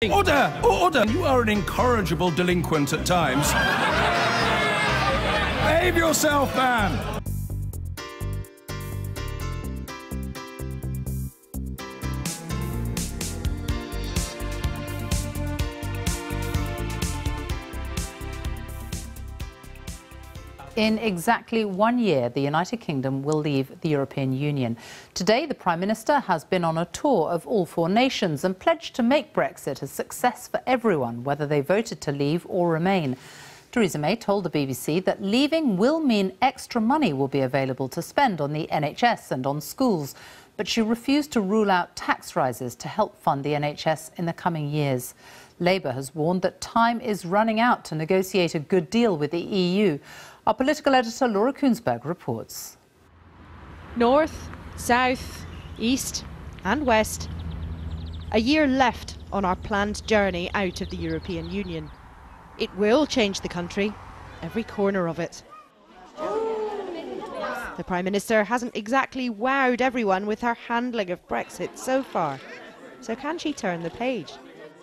Order! Order! You are an incorrigible delinquent at times. Behave yourself, man! In exactly 1 year, the United Kingdom will leave the European Union. Today, the Prime Minister has been on a tour of all 4 nations and pledged to make Brexit a success for everyone, whether they voted to leave or remain. Theresa May told the BBC that leaving will mean extra money will be available to spend on the NHS and on schools, but she refused to rule out tax rises to help fund the NHS in the coming years. Labour has warned that time is running out to negotiate a good deal with the EU. Our political editor Laura Koonsberg reports. North, south, east and west. A year left on our planned journey out of the European Union. It will change the country, every corner of it. The Prime Minister hasn't exactly wowed everyone with her handling of Brexit so far. So can she turn the page?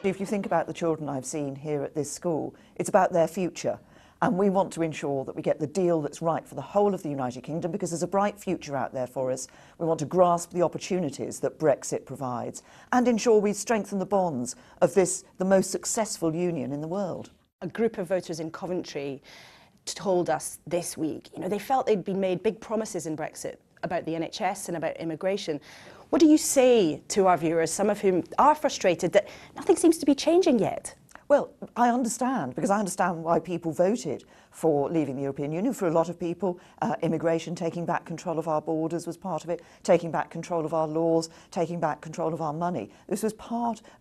If you think about the children I've seen here at this school, it's about their future. And we want to ensure that we get the deal that's right for the whole of the United Kingdom, because there's a bright future out there for us. We want to grasp the opportunities that Brexit provides and ensure we strengthen the bonds of this, the most successful union in the world. A group of voters in Coventry told us this week, they felt they'd been made big promises in Brexit about the NHS and about immigration. What do you say to our viewers, some of whom are frustrated that nothing seems to be changing yet? Well, I understand, because I understand why people voted for leaving the European Union. For a lot of people, immigration, taking back control of our borders was part of it, taking back control of our laws, taking back control of our money. This was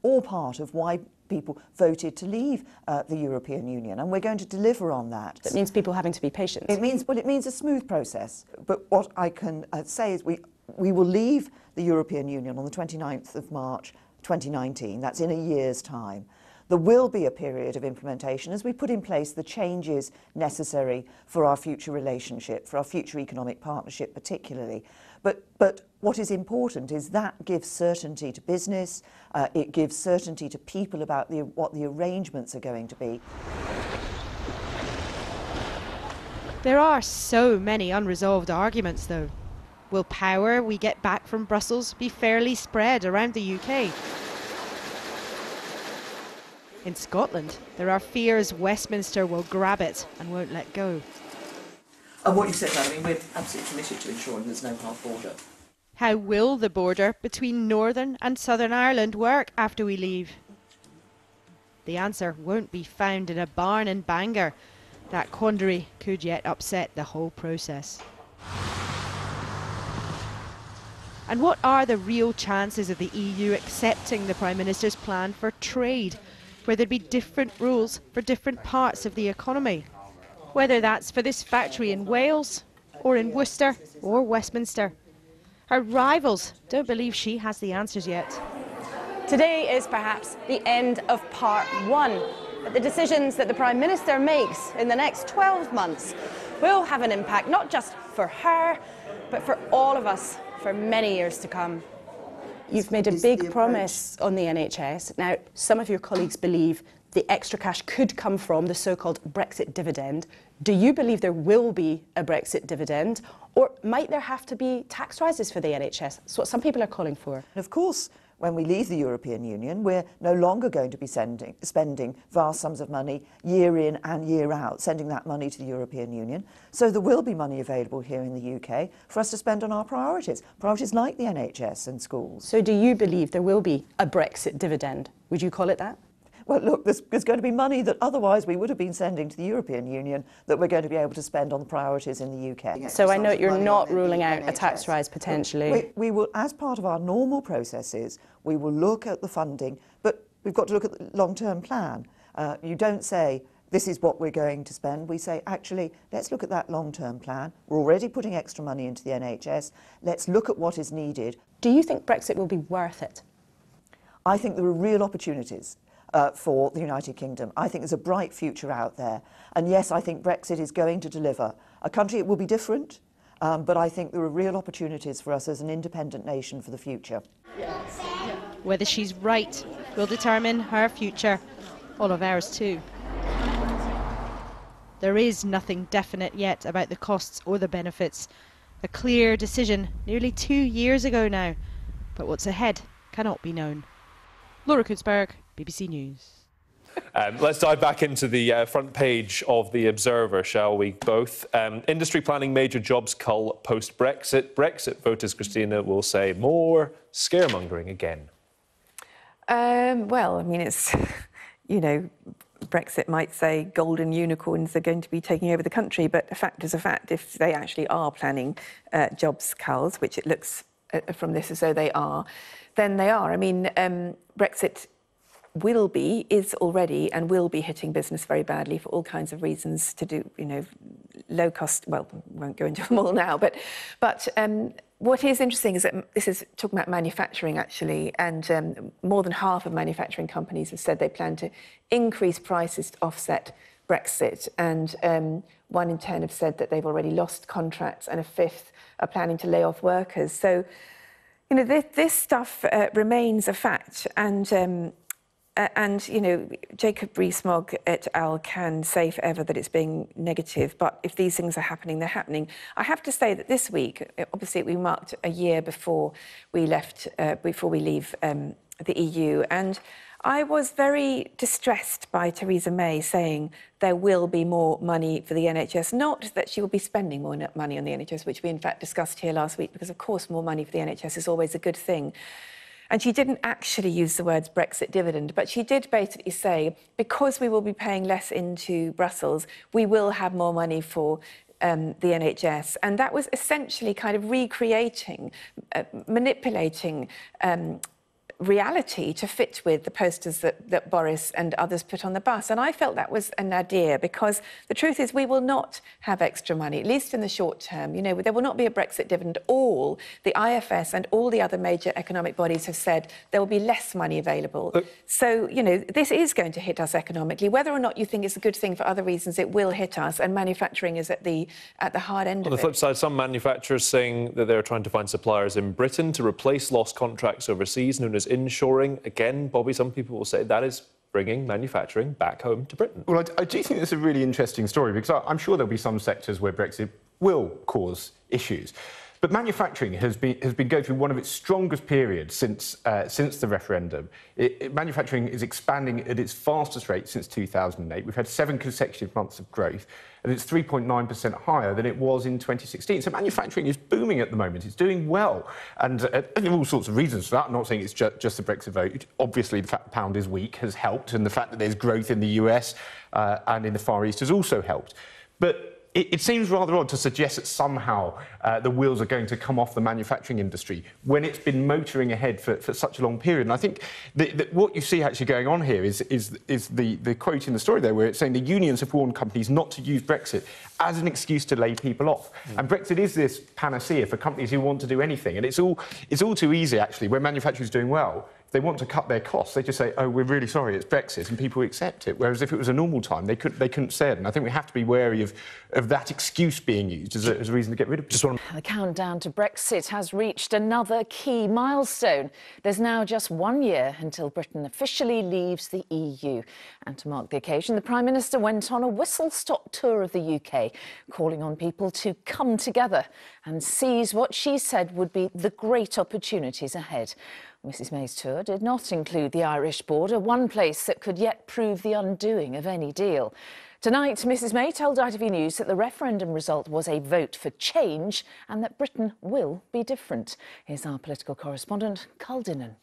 all part of why people voted to leave the European Union, and we're going to deliver on that. That means people having to be patient. It means a smooth process. But what I can say is we will leave the European Union on the 29th of March 2019. That's in a year's time. There will be a period of implementation as we put in place the changes necessary for our future relationship, for our future economic partnership particularly. But what is important is that gives certainty to business, it gives certainty to people about what the arrangements are going to be. There are so many unresolved arguments though. Will power we get back from Brussels be fairly spread around the UK? In Scotland, there are fears Westminster will grab it and won't let go. And what you said, we're absolutely committed to ensuring there's no hard border. How will the border between Northern and Southern Ireland work after we leave? The answer won't be found in a barn in Bangor. That quandary could yet upset the whole process. And what are the real chances of the EU accepting the Prime Minister's plan for trade, where there'd be different rules for different parts of the economy? Whether that's for this factory in Wales, or in Worcester, or Westminster. Her rivals don't believe she has the answers yet. Today is perhaps the end of part 1. But the decisions that the Prime Minister makes in the next 12 months will have an impact, not just for her, but for all of us for many years to come. You've made a big promise on the NHS. Now, some of your colleagues believe the extra cash could come from the so-called Brexit dividend. Do you believe there will be a Brexit dividend, or might there have to be tax rises for the NHS? That's what some people are calling for. Of course, when we leave the European Union, we're no longer going to be spending vast sums of money year in and year out, sending that money to the European Union. So there will be money available here in the UK for us to spend on our priorities like the NHS and schools. So do you believe there will be a Brexit dividend? Would you call it that? Well, look, there's going to be money that otherwise we would have been sending to the European Union that we're going to be able to spend on the priorities in the UK. So I know you're not ruling out a tax rise potentially. We will, as part of our normal processes, we will look at the funding, but we've got to look at the long-term plan. You don't say, this is what we're going to spend. We say, actually, let's look at that long-term plan. We're already putting extra money into the NHS. Let's look at what is needed. Do you think Brexit will be worth it? I think there are real opportunities for the United Kingdom. I think there's a bright future out there. And yes, I think Brexit is going to deliver a country. It will be different, but I think there are real opportunities for us as an independent nation for the future. Whether she's right will determine her future, all of ours too. There is nothing definite yet about the costs or the benefits. A clear decision nearly 2 years ago now, but what's ahead cannot be known. Laura Kutzberg, BBC News. Let's dive back into the front page of The Observer, shall we both? Industry planning major jobs cull post-Brexit. Brexit voters, Christina, will say more scaremongering again. Well, I mean, it's, you know, Brexit might say golden unicorns are going to be taking over the country, but a fact is a fact. If they actually are planning jobs culls, which it looks from this as though they are, then they are. I mean, Brexit is already and will be hitting business very badly for all kinds of reasons to do, you know, low cost, well, won't go into them all now, but what is interesting is that this is talking about manufacturing, actually, and more than half of manufacturing companies have said they plan to increase prices to offset Brexit, and 1 in 10 have said that they've already lost contracts, and a fifth are planning to lay off workers. So, you know, this stuff remains a fact, and, you know, Jacob Rees-Mogg et al. Can say forever that it's being negative, but if these things are happening, they're happening. I have to say that this week, obviously, we marked a year before we leave the EU, and I was very distressed by Theresa May saying there will be more money for the NHS, not that she will be spending more money on the NHS, which we in fact discussed here last week, because of course more money for the NHS is always a good thing. And she didn't actually use the words Brexit dividend, but she did basically say, because we will be paying less into Brussels, we will have more money for the NHS. And that was essentially kind of recreating, manipulating reality to fit with the posters that Boris and others put on the bus. And I felt that was a nadir, because the truth is we will not have extra money, at least in the short term. You know, there will not be a Brexit dividend. All the IFS and all the other major economic bodies have said there will be less money available. So, you know, this is going to hit us economically. Whether or not you think it's a good thing for other reasons, it will hit us, and manufacturing is at the hard end of it. On the flip side, some manufacturers saying that they're trying to find suppliers in Britain to replace lost contracts overseas, known as inshoring. Again, Bobby, some people will say that is bringing manufacturing back home to Britain. Well, I do think it's a really interesting story, because I'm sure there'll be some sectors where Brexit will cause issues. But manufacturing has been going through one of its strongest periods since the referendum. Manufacturing is expanding at its fastest rate since 2008. We've had 7 consecutive months of growth, and it's 3.9% higher than it was in 2016. So manufacturing is booming at the moment. It's doing well, and there are all sorts of reasons for that. I'm not saying it's just the Brexit vote. Obviously, the fact the pound is weak has helped, and the fact that there's growth in the US and in the Far East has also helped. But it seems rather odd to suggest that somehow the wheels are going to come off the manufacturing industry when it's been motoring ahead for such a long period. And I think what you see actually going on here is the quote in the story there, where it's saying the unions have warned companies not to use Brexit as an excuse to lay people off. And Brexit is this panacea for companies who want to do anything. And it's all too easy, actually, when manufacturing is doing well. They want to cut their costs, they just say, oh, we're really sorry, it's Brexit, and people accept it. Whereas if it was a normal time, they couldn't say it. And I think we have to be wary of that excuse being used as a reason to get rid of people. The countdown to Brexit has reached another key milestone. There's now just 1 year until Britain officially leaves the EU. And to mark the occasion, the Prime Minister went on a whistle-stop tour of the UK, calling on people to come together and seize what she said would be the great opportunities ahead. Mrs May's tour did not include the Irish border, one place that could yet prove the undoing of any deal. Tonight, Mrs May told ITV News that the referendum result was a vote for change and that Britain will be different. Here's our political correspondent, Carl Dinnan.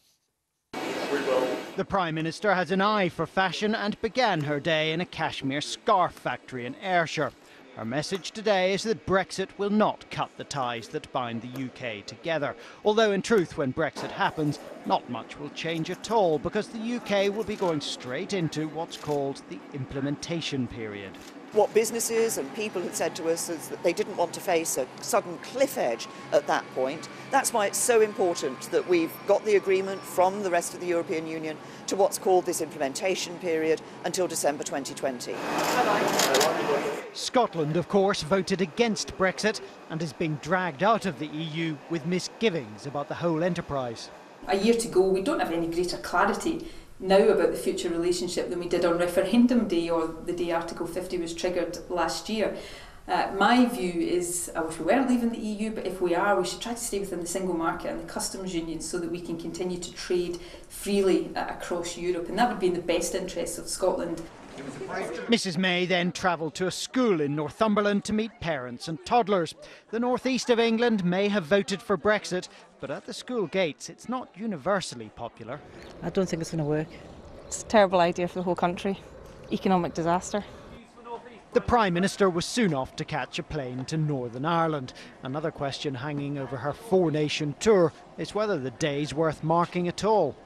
The Prime Minister has an eye for fashion and began her day in a cashmere scarf factory in Ayrshire. Her message today is that Brexit will not cut the ties that bind the UK together. Although in truth, when Brexit happens, not much will change at all, because the UK will be going straight into what's called the implementation period. What businesses and people had said to us is that they didn't want to face a sudden cliff edge at that point. That's why it's so important that we've got the agreement from the rest of the European Union to what's called this implementation period until December 2020. Scotland, of course, voted against Brexit and is being dragged out of the EU with misgivings about the whole enterprise. A year to go, we don't have any greater clarity now about the future relationship than we did on referendum day or the day Article 50 was triggered last year. My view is, I wish we weren't leaving the EU, but if we are, we should try to stay within the single market and the customs union so that we can continue to trade freely across Europe, and that would be in the best interests of Scotland. Mrs May then travelled to a school in Northumberland to meet parents and toddlers. The northeast of England may have voted for Brexit, but at the school gates it's not universally popular. I don't think it's going to work. It's a terrible idea for the whole country. Economic disaster. The Prime Minister was soon off to catch a plane to Northern Ireland. Another question hanging over her four-nation tour is whether the day's worth marking at all.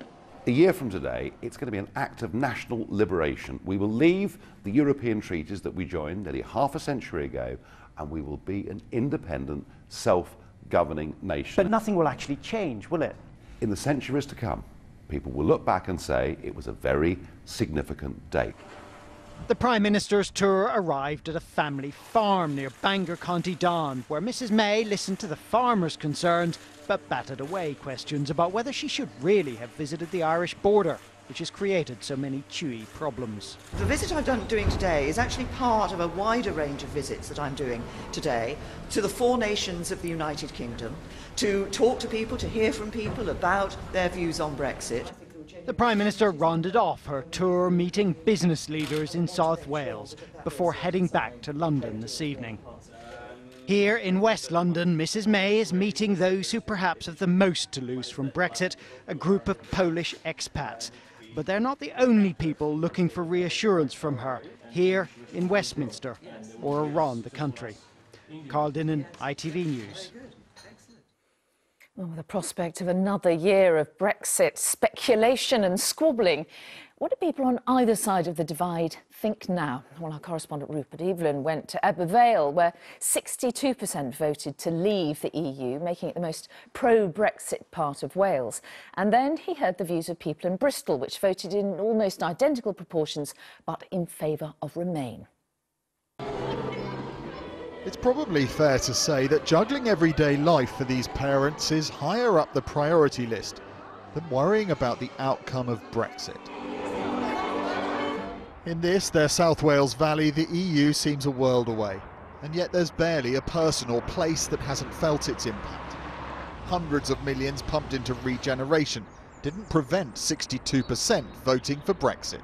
A year from today, it's going to be an act of national liberation. We will leave the European treaties that we joined nearly half a century ago, and we will be an independent, self-governing nation. But nothing will actually change, will it? In the centuries to come, people will look back and say it was a very significant date. The Prime Minister's tour arrived at a family farm near Bangor, County Down, where Mrs May listened to the farmers' concerns but batted away questions about whether she should really have visited the Irish border, which has created so many chewy problems. The visit I'm doing today is actually part of a wider range of visits that I'm doing today to the four nations of the United Kingdom, to talk to people, to hear from people about their views on Brexit. The Prime Minister rounded off her tour meeting business leaders in South Wales before heading back to London this evening. Here in West London, Mrs May is meeting those who perhaps have the most to lose from Brexit, a group of Polish expats. But they're not the only people looking for reassurance from her here in Westminster or around the country. Carl Dinnan, ITV News. Well, the prospect of another year of Brexit speculation and squabbling. What do people on either side of the divide think now? Well, our correspondent Rupert Evelyn went to Ebbw Vale, where 62% voted to leave the EU, making it the most pro-Brexit part of Wales. And then he heard the views of people in Bristol, which voted in almost identical proportions, but in favour of Remain. It's probably fair to say that juggling everyday life for these parents is higher up the priority list than worrying about the outcome of Brexit. In this, their South Wales Valley, the EU seems a world away, and yet there's barely a person or place that hasn't felt its impact. Hundreds of millions pumped into regeneration didn't prevent 62% voting for Brexit.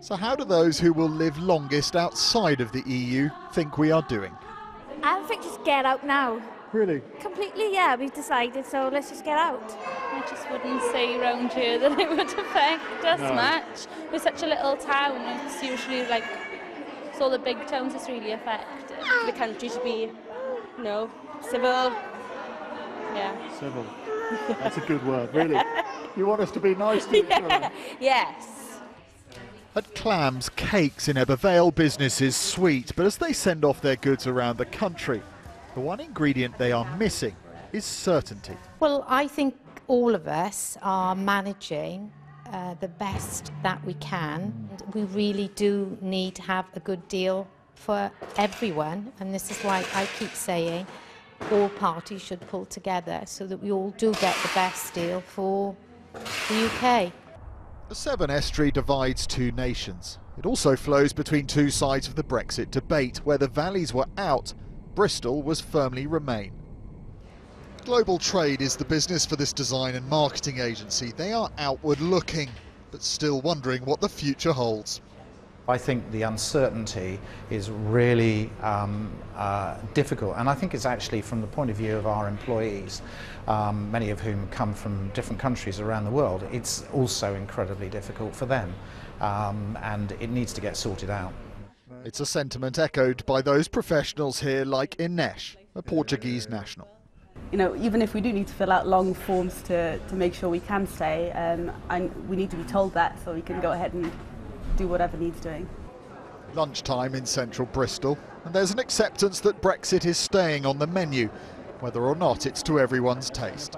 So how do those who will live longest outside of the EU think we are doing? I think just get out now. Really? Completely, yeah, we've decided, so let's just get out. I just wouldn't say round here that it would affect us much. We're such a little town, it's usually like, it's all the big towns it's really affected. The country should be, civil. Yeah. Civil. That's a good word, really. You want us to be nice to each other? Yes. At Clams Cakes in Ebbw Vale, business is sweet, but as they send off their goods around the country, the one ingredient they are missing is certainty. Well, I think all of us are managing the best that we can. And we really do need to have a good deal for everyone, and this is why I keep saying all parties should pull together so that we all do get the best deal for the UK. The Severn Estuary divides two nations. It also flows between two sides of the Brexit debate. Where the valleys were out, Bristol was firmly Remain. Global trade is the business for this design and marketing agency. They are outward looking, but still wondering what the future holds. I think the uncertainty is really difficult, and I think it's actually from the point of view of our employees, many of whom come from different countries around the world. It's also incredibly difficult for them, and it needs to get sorted out. It's a sentiment echoed by those professionals here like Ines, a Portuguese national. Even if we do need to fill out long forms to make sure we can stay, and we need to be told that so we can go ahead and do whatever needs doing. Lunchtime in central Bristol, and there's an acceptance that Brexit is staying on the menu, whether or not it's to everyone's taste.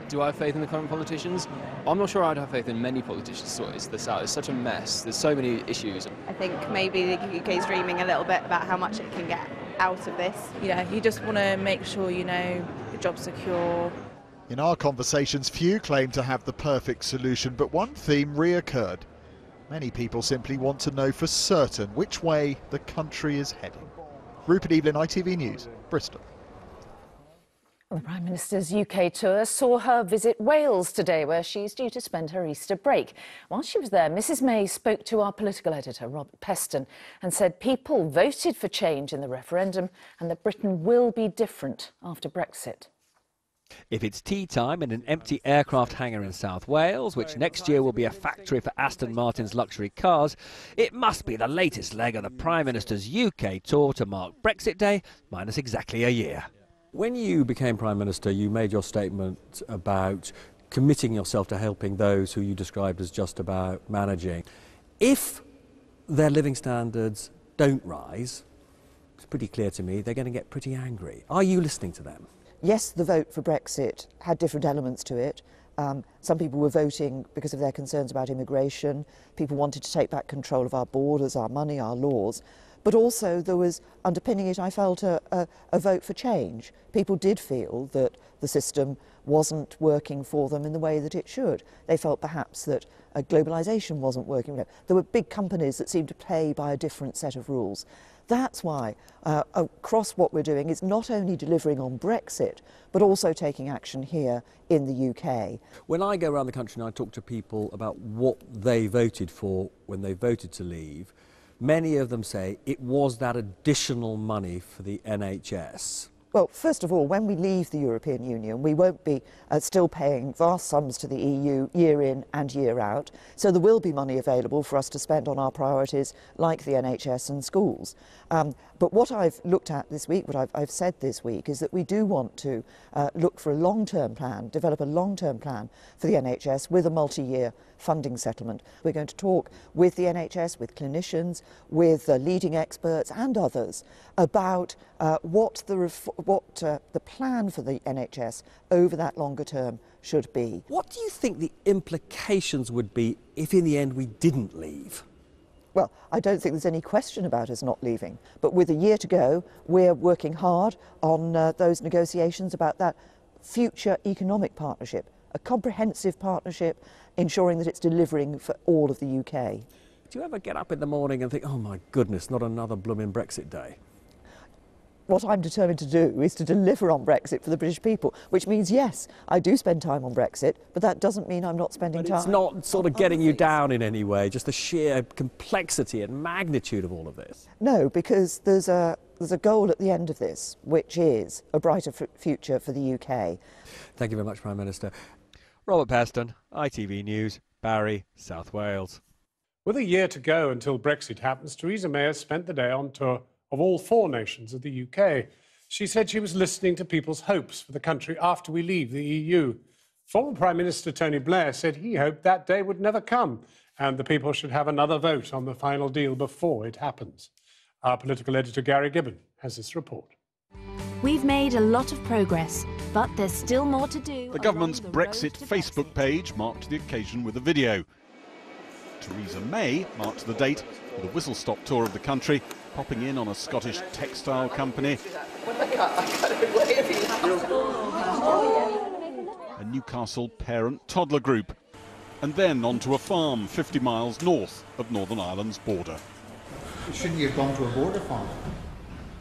Do I have faith in the current politicians? I'm not sure I'd have faith in many politicians sorting this out. It's such a mess. There's so many issues. I think maybe the UK's dreaming a little bit about how much it can get out of this. You just want to make sure, your job's secure. In our conversations, few claim to have the perfect solution, but one theme reoccurred. Many people simply want to know for certain which way the country is heading. Rupert Evelyn, ITV News, Bristol. The Prime Minister's UK tour saw her visit Wales today, where she's due to spend her Easter break. While she was there, Mrs May spoke to our political editor, Robert Peston, and said people voted for change in the referendum and that Britain will be different after Brexit. If it's tea time in an empty aircraft hangar in South Wales, which next year will be a factory for Aston Martin's luxury cars, it must be the latest leg of the Prime Minister's UK tour to mark Brexit Day, minus exactly a year. When you became Prime Minister, you made your statement about committing yourself to helping those who you described as just about managing. If their living standards don't rise, it's pretty clear to me they're going to get pretty angry. Are you listening to them? Yes, the vote for Brexit had different elements to it. Some people were voting because of their concerns about immigration. People wanted to take back control of our borders, our money, our laws. But also there was, underpinning it, I felt, a vote for change. People did feel that the system wasn't working for them in the way that it should. They felt perhaps that globalisation wasn't working. There were big companies that seemed to play by a different set of rules. That's why, across what we're doing, is not only delivering on Brexit, but also taking action here in the UK. When I go around the country and I talk to people about what they voted for when they voted to leave, many of them say it was that additional money for the NHS. Well, first of all, when we leave the European Union, we won't be still paying vast sums to the EU year in and year out, so there will be money available for us to spend on our priorities like the NHS and schools. But what I've looked at this week, what I've said this week, is that we do want to look for a long-term plan, develop a long-term plan for the NHS with a multi-year funding settlement. We're going to talk with the NHS, with clinicians, with leading experts and others about what the plan for the NHS over that longer term should be. What do you think the implications would be if in the end we didn't leave? Well, I don't think there's any question about us not leaving, but with a year to go, we're working hard on those negotiations about that future economic partnership, a comprehensive partnership ensuring that it's delivering for all of the UK. Do you ever get up in the morning and think, oh my goodness, not another blooming Brexit day? What I'm determined to do is to deliver on Brexit for the British people, which means, yes, I do spend time on Brexit, but that doesn't mean I'm not spending time. It's not sort of getting you down in any way, just the sheer complexity and magnitude of all of this. No, because there's a goal at the end of this, which is a brighter future for the UK. Thank you very much, Prime Minister. Robert Peston, ITV News, Barry, South Wales. With a year to go until Brexit happens, Theresa May has spent the day on tour of all 4 nations of the UK. She said she was listening to people's hopes for the country after we leave the EU. Former Prime Minister Tony Blair said he hoped that day would never come and the people should have another vote on the final deal before it happens. Our political editor Gary Gibbon has this report. We've made a lot of progress, but there's still more to do. The government's Brexit Facebook page marked the occasion with a video. Theresa May marked the date with a whistle-stop tour of the country, popping in on a Scottish textile company, a Newcastle parent-toddler group, and then onto a farm 50 miles north of Northern Ireland's border. Shouldn't you have gone to a border farm?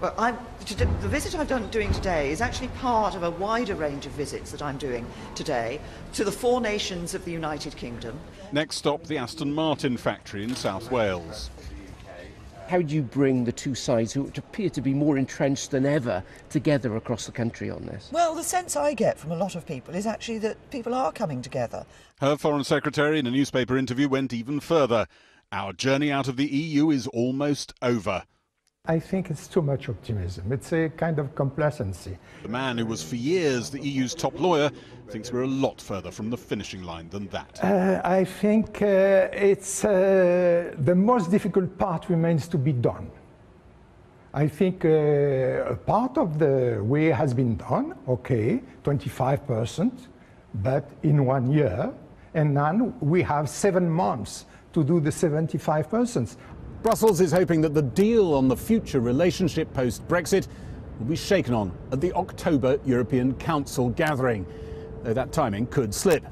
Well, the visit I'm doing today is actually part of a wider range of visits that I'm doing today to the 4 nations of the United Kingdom. Next stop, the Aston Martin factory in South Wales. How do you bring the two sides, who appear to be more entrenched than ever, together across the country on this? Well, the sense I get from a lot of people is actually that people are coming together. Her Foreign Secretary in a newspaper interview went even further. Our journey out of the EU is almost over. I think it's too much optimism. It's a kind of complacency. The man who was for years the EU's top lawyer thinks we're a lot further from the finishing line than that. I think it's the most difficult part remains to be done. I think a part of the way has been done, okay, 25%, but in 1 year, and then we have 7 months to do the 75%. Brussels is hoping that the deal on the future relationship post-Brexit will be shaken on at the October European Council gathering. though that timing could slip.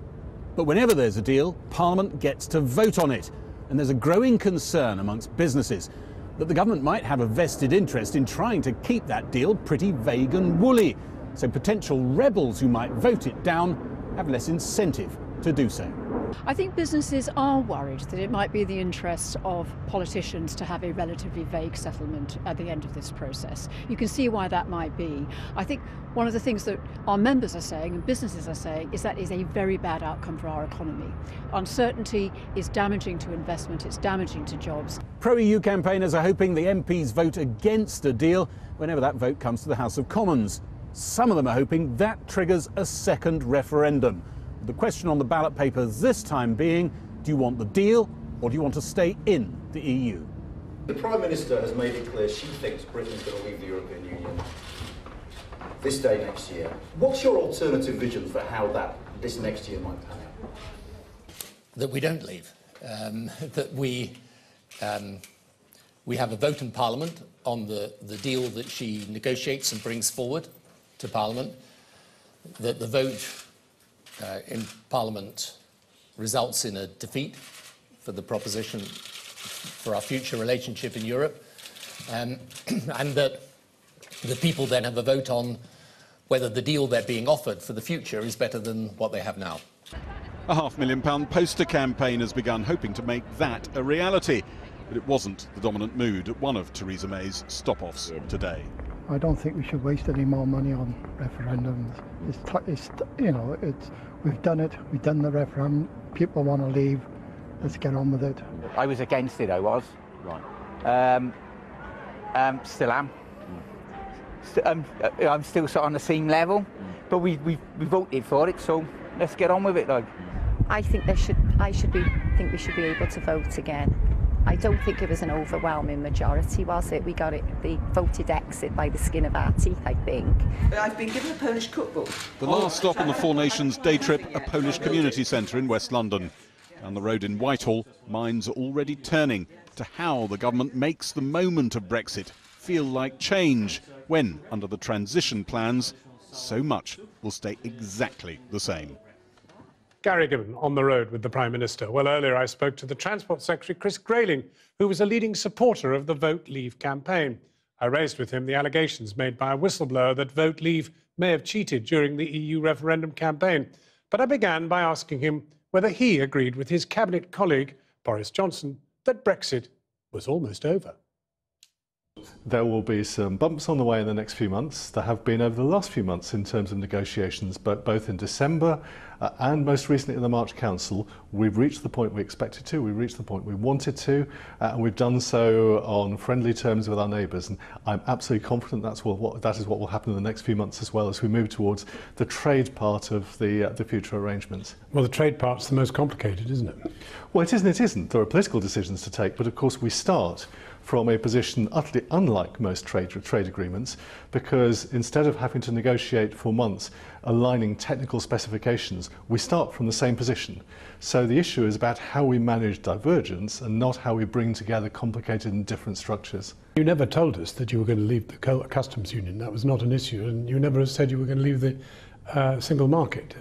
But whenever there's a deal, Parliament gets to vote on it. And there's a growing concern amongst businesses that the government might have a vested interest in trying to keep that deal pretty vague and woolly. So potential rebels who might vote it down have less incentive to do so. I think businesses are worried that it might be the interest of politicians to have a relatively vague settlement at the end of this process. You can see why that might be. I think one of the things that our members are saying and businesses are saying is that is a very bad outcome for our economy. Uncertainty is damaging to investment, it's damaging to jobs. Pro-EU campaigners are hoping the MPs vote against a deal whenever that vote comes to the House of Commons. Some of them are hoping that triggers a second referendum. The question on the ballot papers this time being, do you want the deal or do you want to stay in the EU? The Prime Minister has made it clear she thinks Britain's going to leave the European Union this day next year. What's your alternative vision for how this next year might pan out? That we don't leave. That we have a vote in Parliament on the deal that she negotiates and brings forward to Parliament. That the vote in Parliament results in a defeat for the proposition for our future relationship in Europe, and that the people then have a vote on whether the deal they're being offered for the future is better than what they have now. A £500,000 poster campaign has begun, hoping to make that a reality. But it wasn't the dominant mood at one of Theresa May's stop-offs today. I don't think we should waste any more money on referendums. We've done it. We've done the referendum. People want to leave. Let's get on with it. I was against it. I was. Right. Still am. I'm still sort of on the same level, but we voted for it, so let's get on with it. Like. I think we should be able to vote again. I don't think it was an overwhelming majority, was it? We got it, they voted exit by the skin of our teeth, I think. I've been given a Polish cookbook. The last stop on the Four Nations day trip, a Polish community centre in West London. Down the road in Whitehall, minds are already turning to how the government makes the moment of Brexit feel like change, when, under the transition plans, so much will stay exactly the same. Gary Gibbon on the road with the Prime Minister. Well, earlier I spoke to the Transport Secretary, Chris Grayling, who was a leading supporter of the Vote Leave campaign. I raised with him the allegations made by a whistleblower that Vote Leave may have cheated during the EU referendum campaign. But I began by asking him whether he agreed with his cabinet colleague, Boris Johnson, that Brexit was almost over. There will be some bumps on the way in the next few months. There have been over the last few months in terms of negotiations, but both in December and most recently in the March Council, we've reached the point we expected to, we've reached the point we wanted to, and we've done so on friendly terms with our neighbours. And I'm absolutely confident that is what will happen in the next few months as well, as we move towards the trade part of the future arrangements. Well, the trade part's the most complicated, isn't it? Well, it isn't. There are political decisions to take, but of course we start from a position utterly unlike most trade agreements, because instead of having to negotiate for months aligning technical specifications, we start from the same position. So the issue is about how we manage divergence and not how we bring together complicated and different structures. You never told us that you were going to leave the customs union. That was not an issue, and you never said you were going to leave the single market.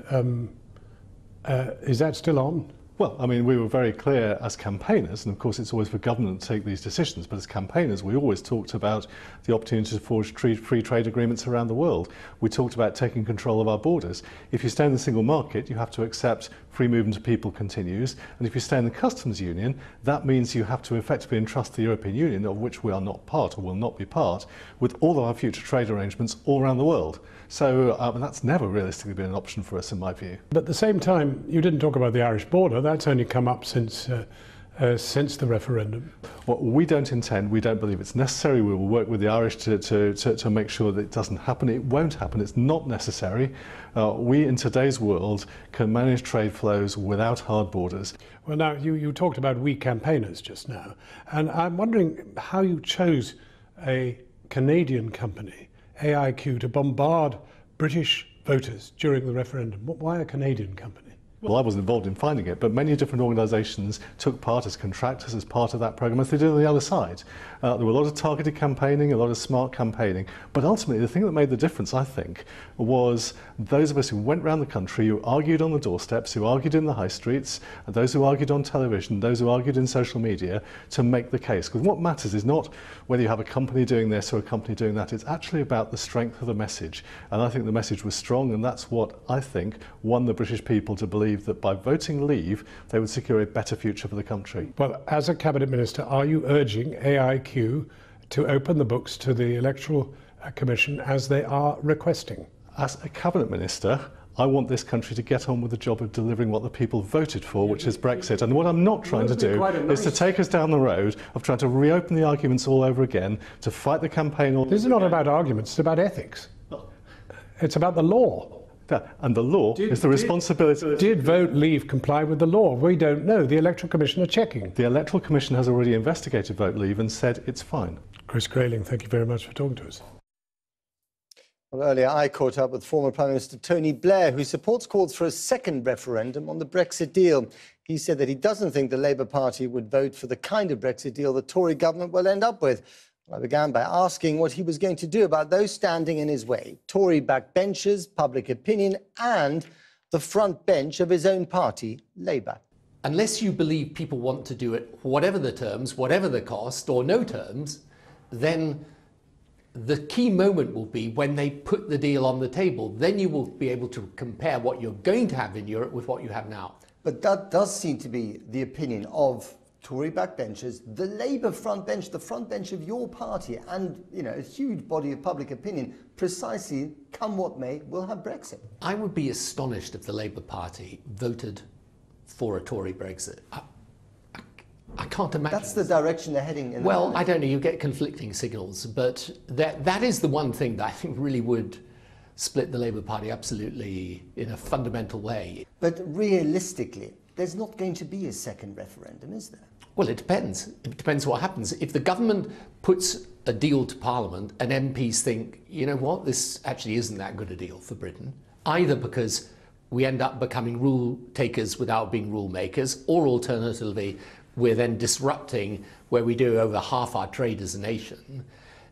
Is that still on? Well, I mean, we were very clear as campaigners, and of course it's always for government to take these decisions, but as campaigners we always talked about the opportunity to forge free trade agreements around the world. We talked about taking control of our borders. If you stay in the single market, you have to accept free movement of people continues, and if you stay in the customs union, that means you have to effectively entrust the European Union, of which we are not part or will not be part, with all of our future trade arrangements all around the world. So that's never realistically been an option for us, in my view. But at the same time, you didn't talk about the Irish border. That's only come up since the referendum. Well, we don't believe it's necessary. We will work with the Irish to make sure that it doesn't happen. It won't happen. It's not necessary. We, in today's world, can manage trade flows without hard borders. Well, now, you talked about we campaigners just now, and I'm wondering how you chose a Canadian company, AIQ, to bombard British voters during the referendum. Why a Canadian company? Well, I wasn't involved in finding it, but many different organisations took part as contractors as part of that programme, as they did on the other side. There were a lot of targeted campaigning, a lot of smart campaigning, but ultimately the thing that made the difference, I think, was those of us who went around the country, who argued on the doorsteps, who argued in the high streets, those who argued on television, those who argued in social media, to make the case. Because what matters is not whether you have a company doing this or a company doing that, it's actually about the strength of the message. And I think the message was strong, and that's what I think won the British people to believe that by voting leave, they would secure a better future for the country. Well, as a Cabinet Minister, are you urging AIQ to open the books to the Electoral Commission as they are requesting? As a Cabinet Minister, I want this country to get on with the job of delivering what the people voted for, which is Brexit. And what I'm not trying to do is to take us down the road of trying to reopen the arguments all over again, to fight the campaign all over again. This is not about arguments, it's about ethics. It's about the law. And the law is the responsibility. Did vote leave comply with the law? We don't know. The Electoral Commission are checking. The Electoral Commission has already investigated vote leave and said it's fine. Chris Grayling, thank you very much for talking to us. Well, earlier I caught up with former Prime Minister Tony Blair, who supports calls for a second referendum on the Brexit deal. He said that he doesn't think the Labour Party would vote for the kind of Brexit deal the Tory government will end up with. I began by asking what he was going to do about those standing in his way, Tory backbenchers, public opinion, and the front bench of his own party, Labour. Unless you believe people want to do it, whatever the terms, whatever the cost, or no terms, then the key moment will be when they put the deal on the table. Then you will be able to compare what you're going to have in Europe with what you have now. But that does seem to be the opinion of Tory backbenchers, the Labour front bench, the front bench of your party, and a huge body of public opinion, precisely, come what may, will have Brexit. I would be astonished if the Labour Party voted for a Tory Brexit. I can't imagine. That's the direction they're heading in. Well, I don't know, you get conflicting signals, but that is the one thing that I think really would split the Labour Party absolutely in a fundamental way. But realistically, there's not going to be a second referendum, is there? Well, it depends. It depends what happens. If the government puts a deal to Parliament and MPs think, you know what, this actually isn't that good a deal for Britain, either because we end up becoming rule takers without being rule makers, or alternatively, we're then disrupting where we do over half our trade as a nation,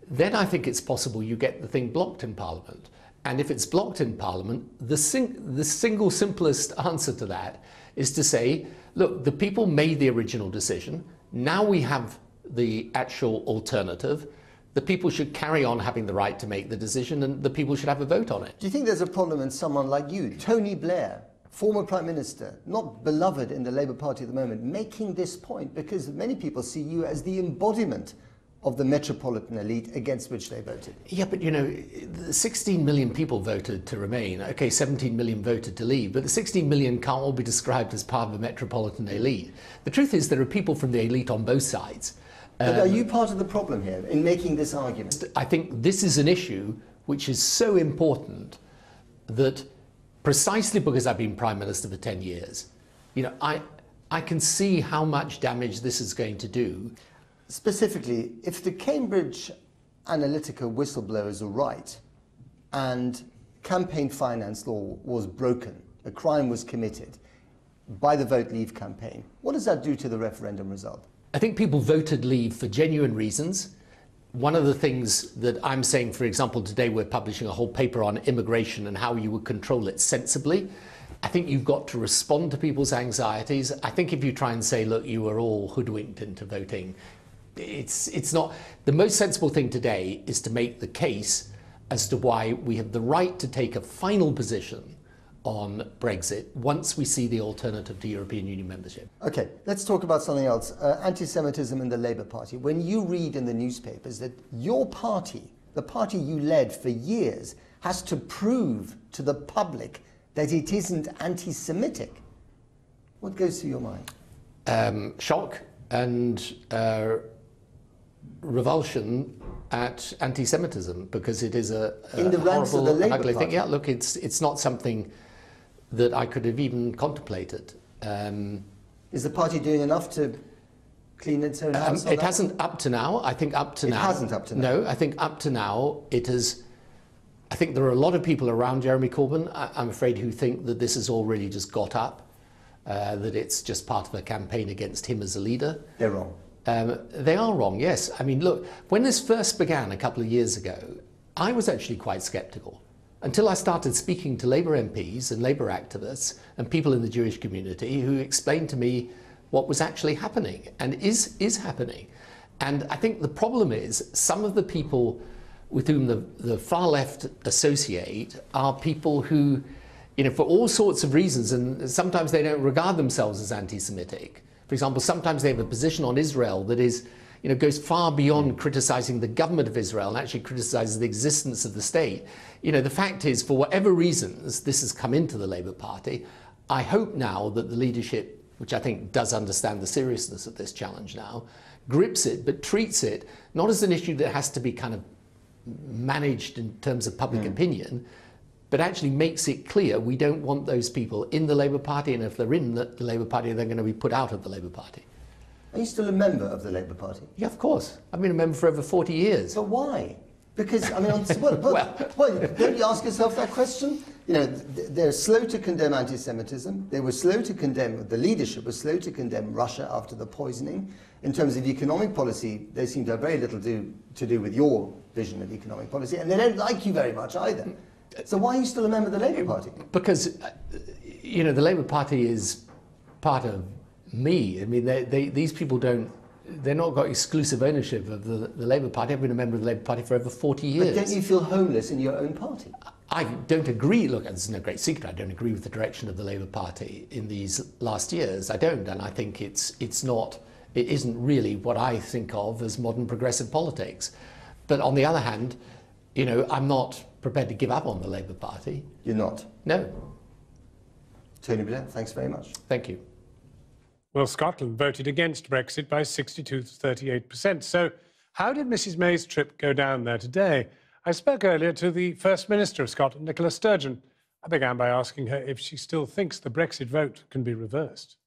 then I think it's possible you get the thing blocked in Parliament. And if it's blocked in Parliament, the single simplest answer to that is to say, look, the people made the original decision. Now we have the actual alternative. The people should carry on having the right to make the decision, and the people should have a vote on it. Do you think there's a problem in someone like you, Tony Blair, former Prime Minister, not beloved in the Labour Party at the moment, making this point? Because many people see you as the embodiment of the metropolitan elite against which they voted. Yeah, but 16 million people voted to remain. Okay, 17 million voted to leave, but the 16 million can't all be described as part of the metropolitan elite. The truth is there are people from the elite on both sides. But are you part of the problem here in making this argument? I think this is an issue which is so important that precisely because I've been Prime Minister for 10 years, I can see how much damage this is going to do. Specifically, if the Cambridge Analytica whistleblowers are right and campaign finance law was broken, a crime was committed by the Vote Leave campaign, what does that do to the referendum result? I think people voted leave for genuine reasons. One of the things that I'm saying, for example, today we're publishing a whole paper on immigration and how you would control it sensibly. I think you've got to respond to people's anxieties. I think if you try and say, look, you were all hoodwinked into voting, it's not. The most sensible thing today is to make the case as to why we have the right to take a final position on Brexit once we see the alternative to European Union membership. Okay, let's talk about something else. Anti-Semitism in the Labour Party. When you read in the newspapers that your party, the party you led for years, has to prove to the public that it isn't anti-Semitic, what goes through your mind? Shock and revulsion at anti-Semitism, because it is a in the ranks of the horrible, Labour ugly Party. thing. Yeah, look, it's not something that I could have even contemplated. Is the party doing enough to clean its own house? It hasn't up to now. I think up to now. It hasn't up to now. No, I think up to now it has. I think there are a lot of people around Jeremy Corbyn, I'm afraid, who think that this has all really just got up. that it's just part of a campaign against him as a leader. They're wrong. They are wrong, yes. I mean, look, when this first began a couple of years ago, I was actually quite sceptical until I started speaking to Labour MPs and Labour activists and people in the Jewish community who explained to me what was actually happening and is happening. And I think the problem is some of the people with whom the far left associate are people who, you know, for all sorts of reasons, and sometimes they don't regard themselves as anti-Semitic. For example, sometimes they have a position on Israel that is, you know, goes far beyond criticizing the government of Israel and actually criticizes the existence of the state. You know, the fact is, for whatever reasons this has come into the Labour Party, I hope now that the leadership, which I think does understand the seriousness of this challenge now, grips it, but treats it not as an issue that has to be kind of managed in terms of public opinion, but actually makes it clear we don't want those people in the Labour Party, and if they're in the Labour Party, they're going to be put out of the Labour Party. Are you still a member of the Labour Party? Yeah, of course. I've been a member for over 40 years. But why? Because, I mean, don't you ask yourself that question? You know, they're slow to condemn anti-Semitism. They were slow to condemn, the leadership was slow to condemn Russia after the poisoning. In terms of economic policy, they seem to have very little to do with your vision of economic policy, and they don't like you very much either. So why are you still a member of the Labour Party? Because, you know, the Labour Party is part of me. I mean, these people they're not got exclusive ownership of the Labour Party. I've been a member of the Labour Party for over 40 years. But don't you feel homeless in your own party? I don't agree. Look, it's no great secret. I don't agree with the direction of the Labour Party in these last years. I don't, and I think it isn't really what I think of as modern progressive politics. But on the other hand, you know, I'm not prepared to give up on the Labour Party. You're not? No. Tony Blair, thanks very much. Thank you. Well, Scotland voted against Brexit by 62 to 38%. So how did Mrs May's trip go down there today? I spoke earlier to the First Minister of Scotland, Nicola Sturgeon. I began by asking her if she still thinks the Brexit vote can be reversed.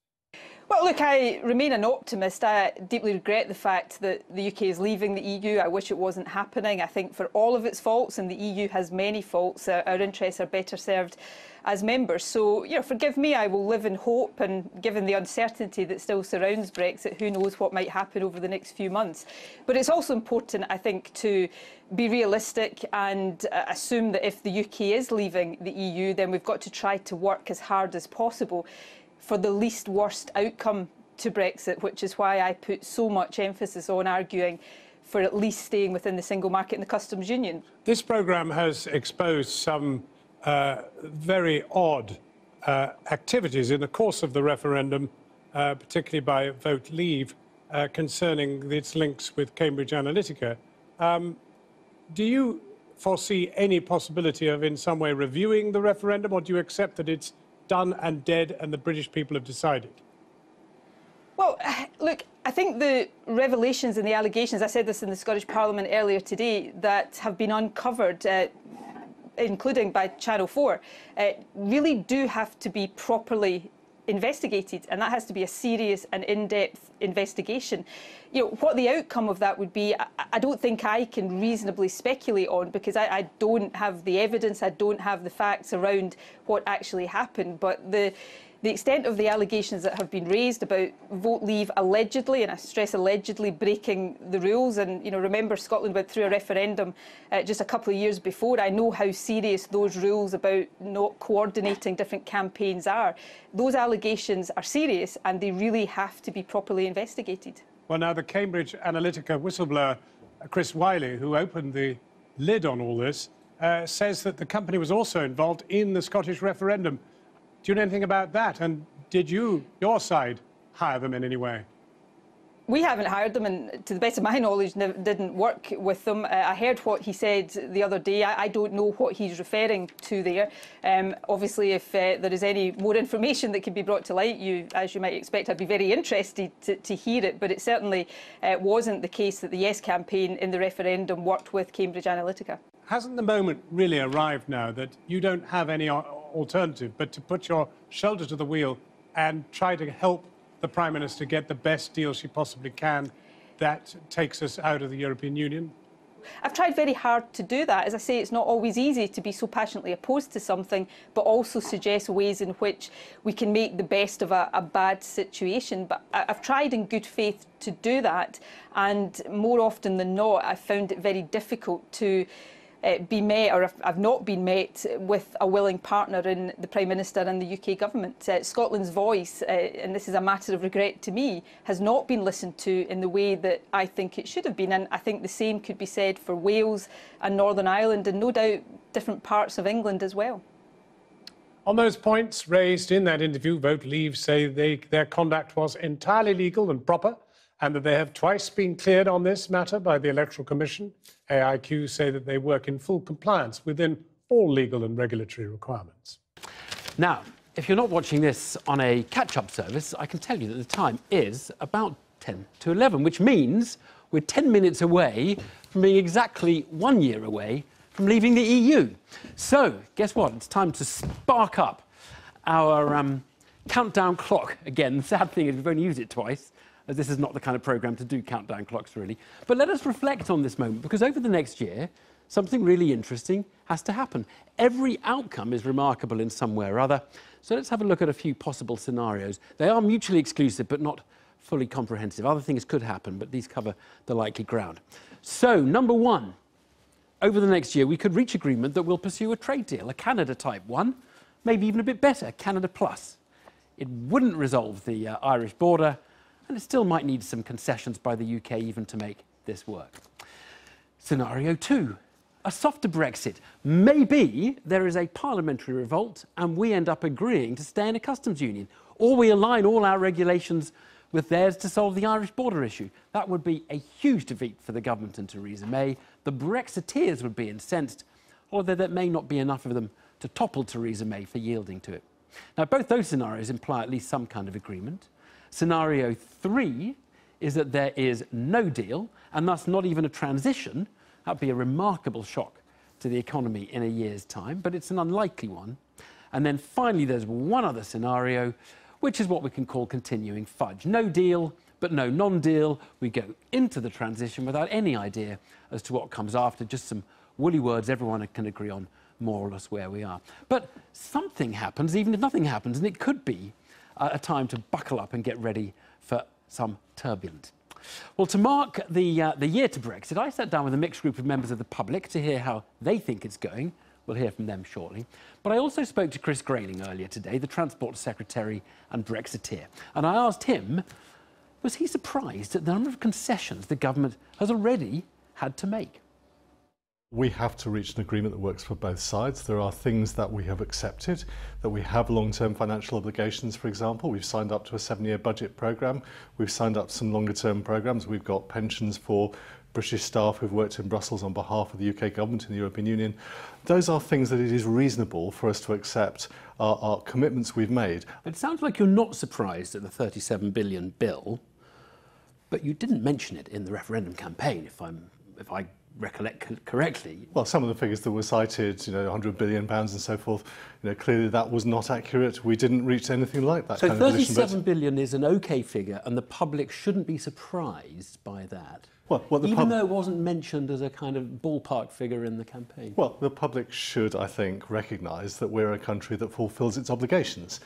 Well, look, I remain an optimist. I deeply regret the fact that the UK is leaving the EU. I wish it wasn't happening. I think for all of its faults, and the EU has many faults, our interests are better served as members. So, you know, forgive me, I will live in hope, and given the uncertainty that still surrounds Brexit, who knows what might happen over the next few months. But it's also important, I think, to be realistic and assume that if the UK is leaving the EU, then we've got to try to work as hard as possible for the least worst outcome to Brexit, which is why I put so much emphasis on arguing for at least staying within the single market and the customs union. This programme has exposed some very odd activities in the course of the referendum, particularly by Vote Leave, concerning its links with Cambridge Analytica. Do you foresee any possibility of in some way reviewing the referendum, or do you accept that it's done and dead and the British people have decided? Well, look, I think the revelations and the allegations, I said this in the Scottish Parliament earlier today, that have been uncovered, including by Channel 4, really do have to be properly investigated, and that has to be a serious and in-depth investigation. You know, what the outcome of that would be, I don't think I can reasonably speculate on, because I don't have the evidence, I don't have the facts around what actually happened. But the extent of the allegations that have been raised about Vote Leave allegedly, and I stress allegedly, breaking the rules, and, you know, remember Scotland went through a referendum just a couple of years before. I know how serious those rules about not coordinating different campaigns are. Those allegations are serious, and they really have to be properly investigated. Well, now, the Cambridge Analytica whistleblower, Chris Wiley, who opened the lid on all this, says that the company was also involved in the Scottish referendum. Do you know anything about that? And did you, your side, hire them in any way? We haven't hired them, and to the best of my knowledge, didn't work with them. I heard what he said the other day. I don't know what he's referring to there. Obviously, if there is any more information that can be brought to light, as you might expect, I'd be very interested to hear it. But it certainly wasn't the case that the Yes campaign in the referendum worked with Cambridge Analytica. Hasn't the moment really arrived now that you don't have any alternative but to put your shoulder to the wheel and try to help the Prime Minister get the best deal she possibly can that takes us out of the European Union? I've tried very hard to do that. As I say, it's not always easy to be so passionately opposed to something, but also suggest ways in which we can make the best of a bad situation. But I've tried in good faith to do that, and more often than not, I've found it very difficult to be met, or I've not been met with a willing partner in the Prime Minister and the UK government. Scotland's voice, and this is a matter of regret to me, has not been listened to in the way that I think it should have been, and I think the same could be said for Wales and Northern Ireland, and no doubt different parts of England as well. On those points raised in that interview, Vote Leave say their conduct was entirely legal and proper, and that they have twice been cleared on this matter by the Electoral Commission. AIQ say that they work in full compliance within all legal and regulatory requirements. Now, if you're not watching this on a catch-up service, I can tell you that the time is about 10 to 11, which means we're 10 minutes away from being exactly 1 year away from leaving the EU. So, guess what? It's time to spark up our countdown clock. Again, the sad thing is we've only used it twice, as this is not the kind of programme to do countdown clocks, really. But let us reflect on this moment, because over the next year, something really interesting has to happen. Every outcome is remarkable in some way or other. So let's have a look at a few possible scenarios. They are mutually exclusive, but not fully comprehensive. Other things could happen, but these cover the likely ground. So, number one, over the next year, we could reach agreement that will pursue a trade deal, a Canada-type one, maybe even a bit better, Canada Plus. It wouldn't resolve the Irish border, and it still might need some concessions by the UK even to make this work. Scenario 2, a softer Brexit. Maybe there is a parliamentary revolt and we end up agreeing to stay in a customs union, or we align all our regulations with theirs to solve the Irish border issue. That would be a huge defeat for the government and Theresa May. The Brexiteers would be incensed, although there may not be enough of them to topple Theresa May for yielding to it. Now, both those scenarios imply at least some kind of agreement. Scenario 3 is that there is no deal, and thus not even a transition. That would be a remarkable shock to the economy in a year's time, but it's an unlikely one. And then finally, there's one other scenario, which is what we can call continuing fudge. No deal, but no non-deal. We go into the transition without any idea as to what comes after, just some woolly words everyone can agree on more or less where we are. But something happens, even if nothing happens, and it could be a time to buckle up and get ready for some turbulence. Well, to mark the year to Brexit, I sat down with a mixed group of members of the public to hear how they think it's going. We'll hear from them shortly. But I also spoke to Chris Grayling earlier today, the Transport Secretary and Brexiteer. And I asked him, was he surprised at the number of concessions the government has already had to make? We have to reach an agreement that works for both sides. There are things that we have accepted, that we have long-term financial obligations, for example. We've signed up to a 7-year budget programme. We've signed up to some longer-term programmes. We've got pensions for British staff who've worked in Brussels on behalf of the UK government in the European Union. Those are things that it is reasonable for us to accept our commitments we've made. It sounds like you're not surprised at the £37 billion bill, but you didn't mention it in the referendum campaign, if I recollect correctly. Well, some of the figures that were cited, £100 billion and so forth, clearly that was not accurate. We didn't reach anything like that kind of position. So £37 billion is an OK figure, and the public shouldn't be surprised by that. Even though it wasn't mentioned as a kind of ballpark figure in the campaign. Well, the public should, I think, recognise that we're a country that fulfils its obligations.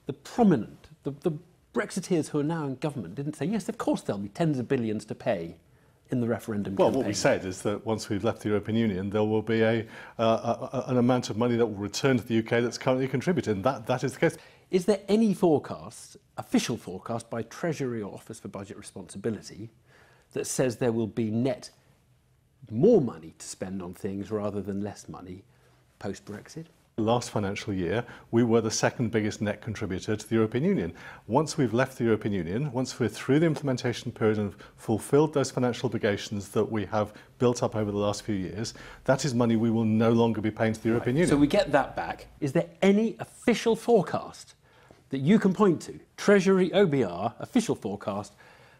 The prominent, the Brexiteers who are now in government didn't say, yes, of course there'll be tens of billions to pay in the referendum campaign. Well, what we said is that once we've left the European Union, there will be an amount of money that will return to the UK that's currently contributed, and that is the case. Is there any forecast, official forecast by Treasury or Office for Budget Responsibility, that says there will be net more money to spend on things rather than less money post-Brexit? Last financial year, we were the second biggest net contributor to the European Union. Once we've left the European Union, once we're through the implementation period and fulfilled those financial obligations that we have built up over the last few years, that is money we will no longer be paying to the European Union. So we get that back. Is there any official forecast that you can point to, Treasury, OBR, official forecast,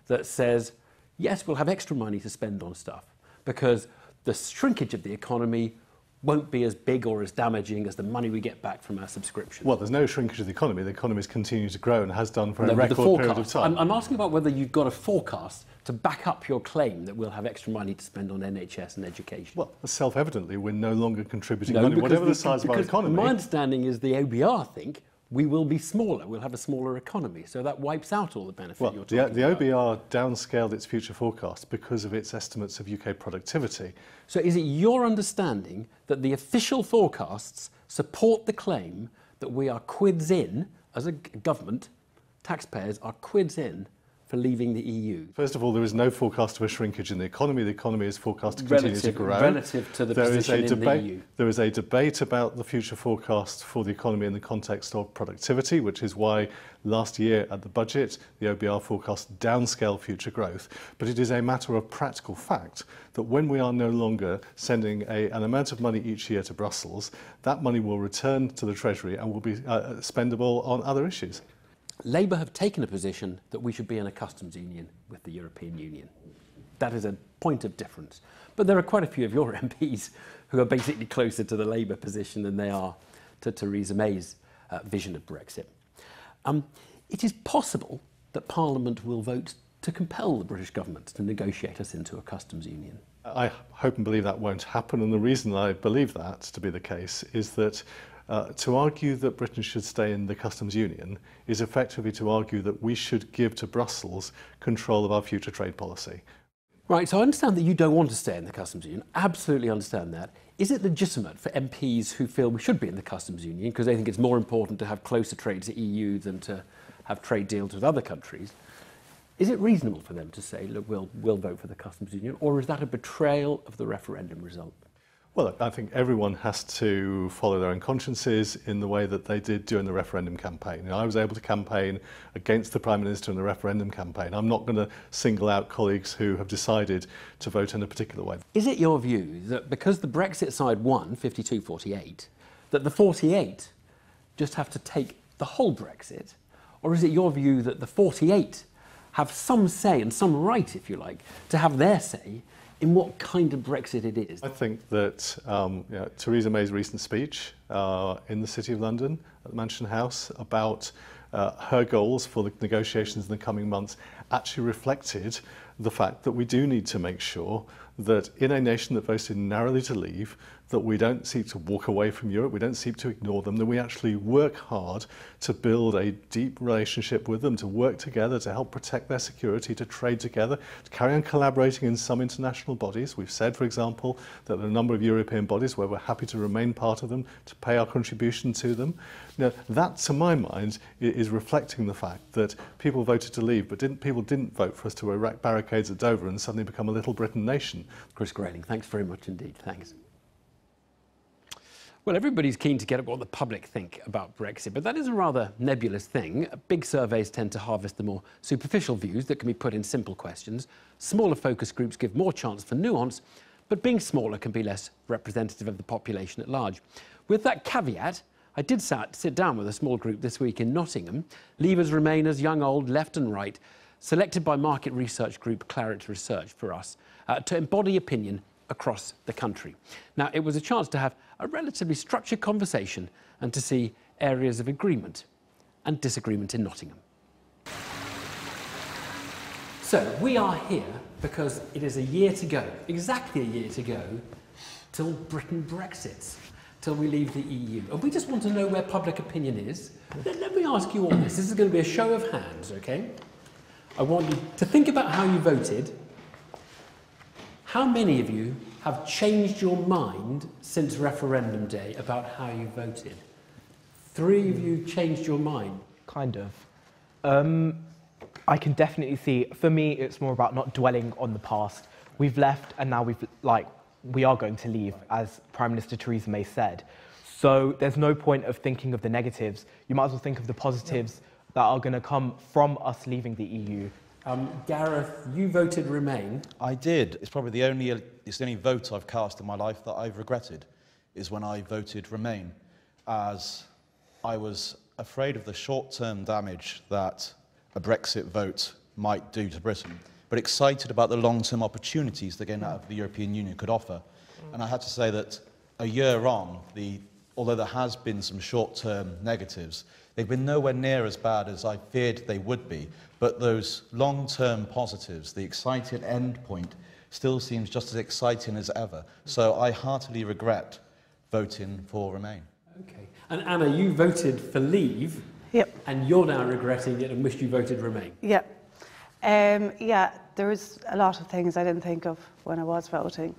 that says, yes, we'll have extra money to spend on stuff because the shrinkage of the economy won't be as big or as damaging as the money we get back from our subscription? Well, there's no shrinkage of the economy. The economy is continuing to grow and has done for a record period of time. I'm asking about whether you've got a forecast to back up your claim that we'll have extra money to spend on NHS and education? Well, self-evidently, we're no longer contributing money, whatever the size of our economy. My understanding is the OBR think we will be smaller, we'll have a smaller economy, so that wipes out all the benefit you're talking about. The OBR downscaled its future forecast because of its estimates of UK productivity. So is it your understanding that the official forecasts support the claim that we are quids in, as a government, taxpayers are quids in for leaving the EU? First of all, there is no forecast of a shrinkage in the economy. The economy is forecast to continue to grow. Relative to the position in the EU. There is a debate about the future forecast for the economy in the context of productivity, which is why last year at the budget, the OBR forecast downscaled future growth. But it is a matter of practical fact that when we are no longer sending an amount of money each year to Brussels, that money will return to the Treasury and will be spendable on other issues. Labour have taken a position that we should be in a customs union with the European Union. That is a point of difference. But there are quite a few of your MPs who are basically closer to the Labour position than they are to Theresa May's vision of Brexit. It is possible that Parliament will vote to compel the British government to negotiate us into a customs union. I hope and believe that won't happen, and the reason I believe that to be the case is that to argue that Britain should stay in the customs union is effectively to argue that we should give to Brussels control of our future trade policy. Right, so I understand that you don't want to stay in the customs union. Absolutely understand that. Is it legitimate for MPs who feel we should be in the customs union because they think it's more important to have closer trade to EU than to have trade deals with other countries? Is it reasonable for them to say, look, we'll vote for the customs union, or is that a betrayal of the referendum result? Well, I think everyone has to follow their own consciences in the way that they did during the referendum campaign. You know, I was able to campaign against the Prime Minister in the referendum campaign. I'm not going to single out colleagues who have decided to vote in a particular way. Is it your view that because the Brexit side won 52-48, that the 48 just have to take the whole Brexit? Or is it your view that the 48 have some say and some right, if you like, to have their say in what kind of Brexit it is? I think that Theresa May's recent speech in the City of London at the Mansion House about her goals for the negotiations in the coming months actually reflected the fact that we do need to make sure that in a nation that voted narrowly to leave, that we don't seek to walk away from Europe, we don't seek to ignore them, that we actually work hard to build a deep relationship with them, to work together, to help protect their security, to trade together, to carry on collaborating in some international bodies. We've said, for example, that there are a number of European bodies where we're happy to remain part of them, to pay our contribution to them. Now, that, to my mind, is reflecting the fact that people voted to leave, but people didn't vote for us to erect barricades at Dover and suddenly become a little Britain nation. Chris Grayling, thanks very much indeed. Thanks. Well, everybody's keen to get at what the public think about Brexit, but that is a rather nebulous thing. Big surveys tend to harvest the more superficial views that can be put in simple questions. Smaller focus groups give more chance for nuance, but being smaller can be less representative of the population at large. With that caveat, I did sit down with a small group this week in Nottingham, Leavers, Remainers, Young, Old, Left and Right, selected by market research group Claret Research for us, to embody opinion across the country. Now, it was a chance to have a relatively structured conversation and to see areas of agreement and disagreement in Nottingham. So, we are here because it is a year to go, exactly a year to go, till Britain Brexits, till we leave the EU. And we just want to know where public opinion is. Let me ask you all this. This is going to be a show of hands, okay? I want you to think about how you voted. How many of you have changed your mind since referendum day about how you voted? 3 of you changed your mind. Kind of. I can definitely see, for me, it's more about not dwelling on the past. We've left and now we are going to leave, as Prime Minister Theresa May said. So there's no point of thinking of the negatives. You might as well think of the positives that are going to come from us leaving the EU. Gareth, you voted Remain. I did. It's probably the only vote I've cast in my life that I've regretted, is when I voted Remain, as I was afraid of the short-term damage that a Brexit vote might do to Britain, but excited about the long-term opportunities that getting out of the European Union could offer. And I had to say that a year on, although there has been some short-term negatives, They've been nowhere near as bad as I feared they would be, but those long-term positives, the exciting end point, still seems just as exciting as ever. So I heartily regret voting for Remain. Okay. And Anna, you voted for Leave. Yep. And you're now regretting it and wish you voted Remain. Yep. Yeah, there was a lot of things I didn't think of when I was voting.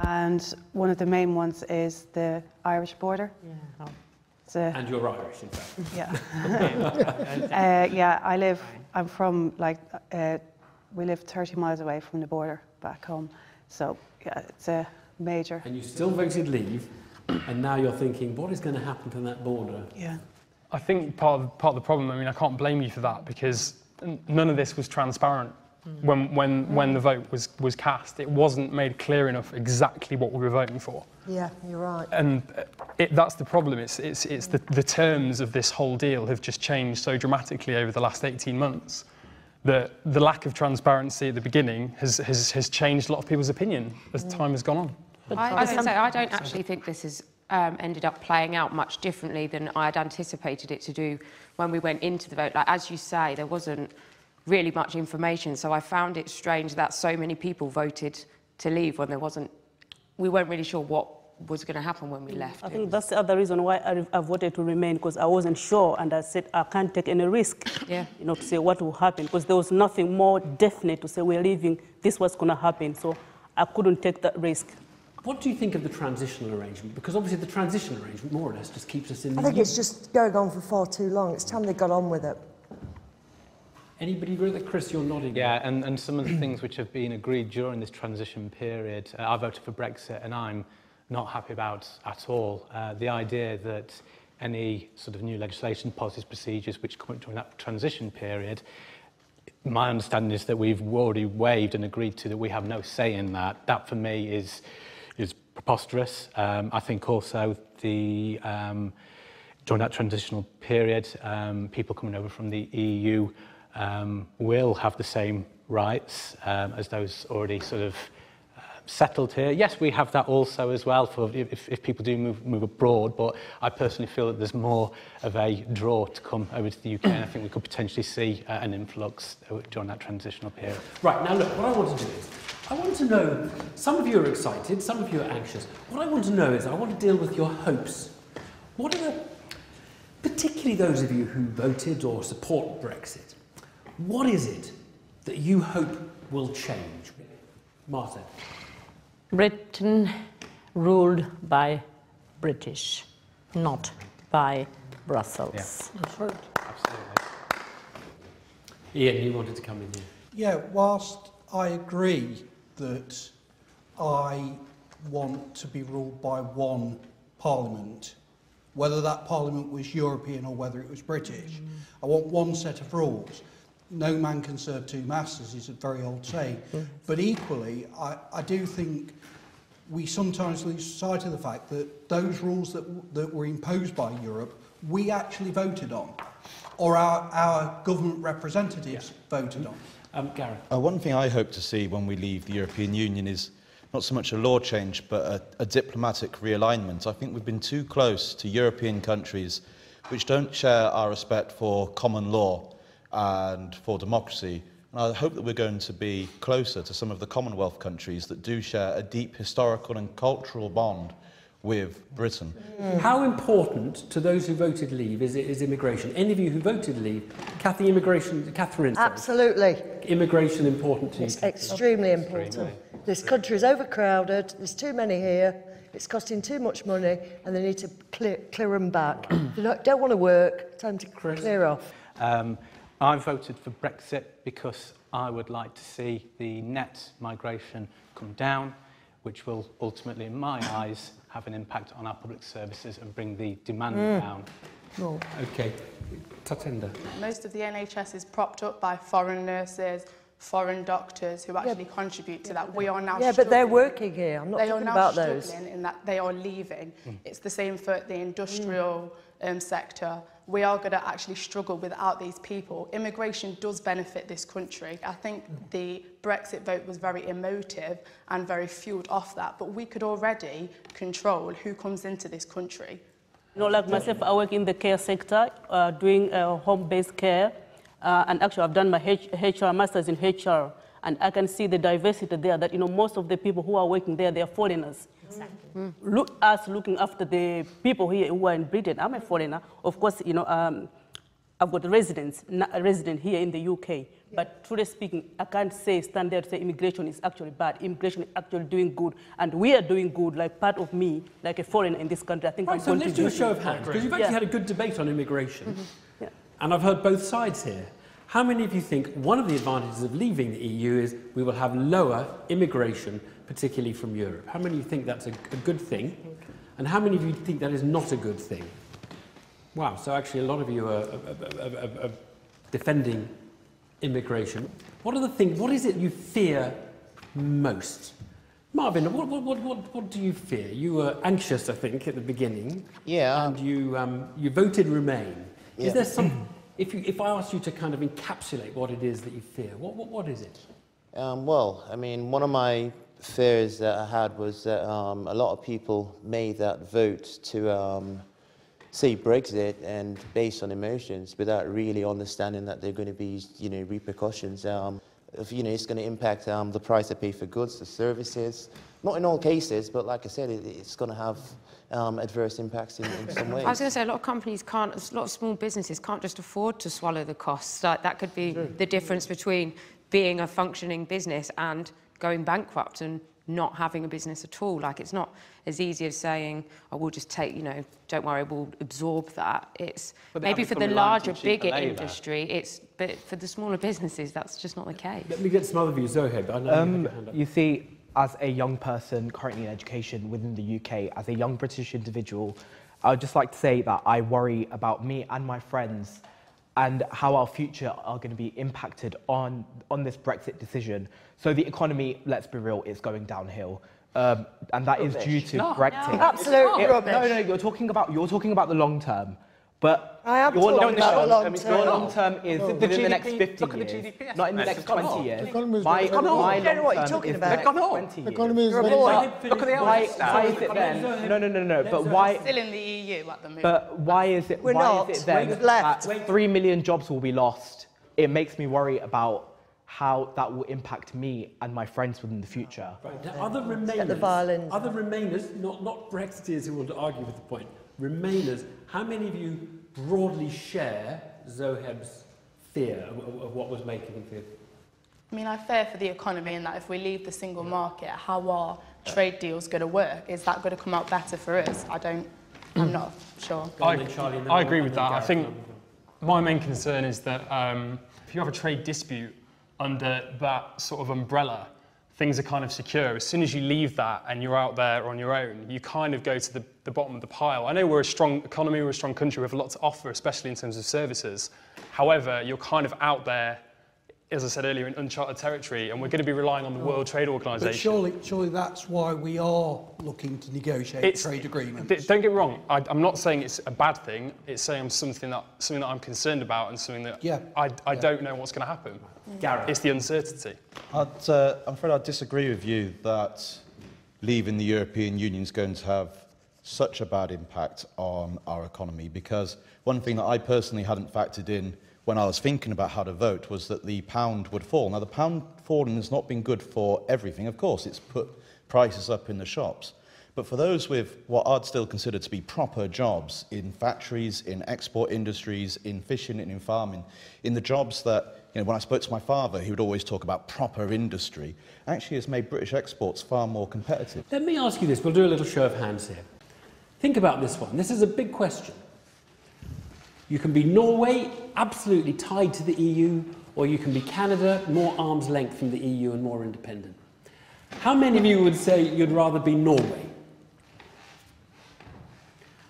And one of the main ones is the Irish border. Yeah. And you're Irish, in fact. Yeah. Yeah, I'm from, we live 30 miles away from the border back home. So, yeah, it's a major... And you still voted Leave, and now you're thinking, what is going to happen to that border? Yeah. I think part of the problem, I mean, I can't blame you for that, because none of this was transparent when the vote was cast. It wasn't made clear enough exactly what we were voting for. Yeah, you're right. And that's the problem. It's the terms of this whole deal have just changed so dramatically over the last 18 months that the lack of transparency at the beginning has changed a lot of people's opinion as time has gone on. I don't actually think this has ended up playing out much differently than I had anticipated it to do when we went into the vote. Like, as you say, there wasn't really much information, so I found it strange that so many people voted to leave when we weren't really sure what was going to happen when we left. I think that's the other reason why I voted to remain, because I wasn't sure, and I said I can't take any risk, to say what will happen, because there was nothing more definite to say we're leaving, this was going to happen, so I couldn't take that risk. What do you think of the transitional arrangement? Because obviously the transitional arrangement more or less just keeps us in the I think it's just going on for far too long. It's time they got on with it. Anybody agree with that? Chris, you're nodding. Yeah, and some of the things which have been agreed during this transition period, I voted for Brexit, and I'm not happy about at all. The idea that any sort of new legislation, policies, procedures which come during that transition period, my understanding is that we've already waived and agreed to that we have no say in that. That for me is preposterous. I think also the during that transitional period, people coming over from the EU will have the same rights as those already sort of settled here. Yes, we have that also as well for if people do move abroad, but I personally feel that there's more of a draw to come over to the UK, and I think we could potentially see an influx during that transitional period. Right, now look, what I want to do is, I want to know, some of you are excited, some of you are anxious. What I want to know is, I want to deal with your hopes. What are particularly those of you who voted or support Brexit, what is it that you hope will change? Martin. Britain ruled by British, not by Brussels. Yeah. That's right. Absolutely. Ian, you wanted to come in here. Yeah, whilst I agree that I want to be ruled by one parliament, whether that parliament was European or whether it was British, I want one set of rules. No man can serve two masters is a very old saying. But equally, I do think we sometimes lose sight of the fact that those rules that were imposed by Europe, we actually voted on, or our government representatives voted on. Gareth. One thing I hope to see when we leave the European Union is not so much a law change, but a diplomatic realignment. I think we've been too close to European countries which don't share our respect for common law and for democracy. And I hope that we're going to be closer to some of the Commonwealth countries that do share a deep historical and cultural bond with Britain. How important to those who voted Leave is immigration? Any of you who voted Leave, Catherine? Absolutely. Immigration important to you? It's extremely important. This country is overcrowded, there's too many here, it's costing too much money, and they need to clear them back. If you don't want to work, time to clear off. I voted for Brexit because I would like to see the net migration come down, which will ultimately, in my eyes, have an impact on our public services and bring the demand down. No. Okay, Tatenda. Most of the NHS is propped up by foreign nurses, foreign doctors who actually contribute to that. We are now but they're working here. I'm not talking about those. They are now struggling in that they are leaving. It's the same for the industrial sector. We are going to actually struggle without these people. Immigration does benefit this country. I think the Brexit vote was very emotive and very fueled off that, but we could already control who comes into this country. You know, like myself, I work in the care sector, doing home-based care, and actually I've done my HR master's in HR, and I can see the diversity there. That most of the people who are working there, they are foreigners. Exactly. Look us looking after the people here who are in Britain. I'm a foreigner, of course. I've got a resident here in the UK. But truly speaking, I can't stand there to say immigration is actually bad. Immigration is actually doing good, and we are doing good. Like part of me, like a foreigner in this country, I think. Right, so let's do a show of hands, because you've actually had a good debate on immigration, and I've heard both sides here. How many of you think one of the advantages of leaving the EU is we will have lower immigration, particularly from Europe? How many of you think that's a good thing, and how many of you think that is not a good thing? Wow, so actually a lot of you are defending immigration. What is it you fear most? Marvin, what do you fear? You were anxious, I think, at the beginning. Yeah. And you voted Remain. Yeah. Is there some... If I asked you to kind of encapsulate what it is that you fear, what is it? Well, I mean, one of my fears that I had was that a lot of people made that vote to say Brexit and based on emotions without really understanding that there are going to be, repercussions. It's going to impact the price I pay for goods, the services. Not in all cases, but like I said, it's going to have adverse impacts in some ways. I was going to say, a lot of companies can't, a lot of small businesses can't just afford to swallow the costs. Like, that could be the difference between being a functioning business and going bankrupt and not having a business at all. Like, it's not as easy as saying, oh, we'll just take, don't worry, we'll absorb that. It's maybe for the larger, bigger industry, but for the smaller businesses, that's just not the case. Let me get some other views. Zohaib, I know you have your hand up. You see, as a young person currently in education within the UK, as a young British individual, I would just like to say that I worry about me and my friends and how our future are going to be impacted on this Brexit decision. So the economy, let's be real, is going downhill. And that is due to Brexit. No, absolute rubbish. No, you're talking about the long term. But I am talking about the long term. Your long term is within the next 50 years, not in the next 20 years. I don't know what you're talking about. The economy is very Look at the why is it then? No. But why? Still in the EU at the moment. But why is it? Why is it then that 3 million jobs will be lost? It makes me worry about how that will impact me and my friends within the future. Right. Now, other Remainers, not Brexiteers who want to argue with the point, Remainers, how many of you broadly share Zohaib's fear of what was making him fear? I mean, I fear for the economy and that if we leave the single market, how are trade deals going to work? Is that going to come out better for us? I'm not sure. I agree with that. I think my main concern is that if you have a trade dispute under that sort of umbrella, things are kind of secure. As soon as you leave that and you're out there on your own, you kind of go to the bottom of the pile. I know we're a strong economy, we're a strong country, we have a lot to offer, especially in terms of services. However, you're kind of out there, as I said earlier, in uncharted territory, and we're going to be relying on the World Trade Organization. But surely that's why we are looking to negotiate trade agreements. Don't get me wrong, I'm not saying it's a bad thing, it's saying something that I'm concerned about and something that I don't know what's going to happen. Gareth. It's the uncertainty. I'm afraid I disagree with you that leaving the European Union is going to have such a bad impact on our economy, because one thing that I personally hadn't factored in when I was thinking about how to vote was that the pound would fall. Now, the pound falling has not been good for everything. Of course, it's put prices up in the shops. But for those with what I'd still consider to be proper jobs in factories, in export industries, in fishing and in farming, in the jobs that, when I spoke to my father, he would always talk about proper industry, actually has made British exports far more competitive. Let me ask you this. We'll do a little show of hands here. Think about this one. This is a big question. You can be Norway, absolutely tied to the EU, or you can be Canada, more arm's length from the EU and more independent. How many of you would say you'd rather be Norway?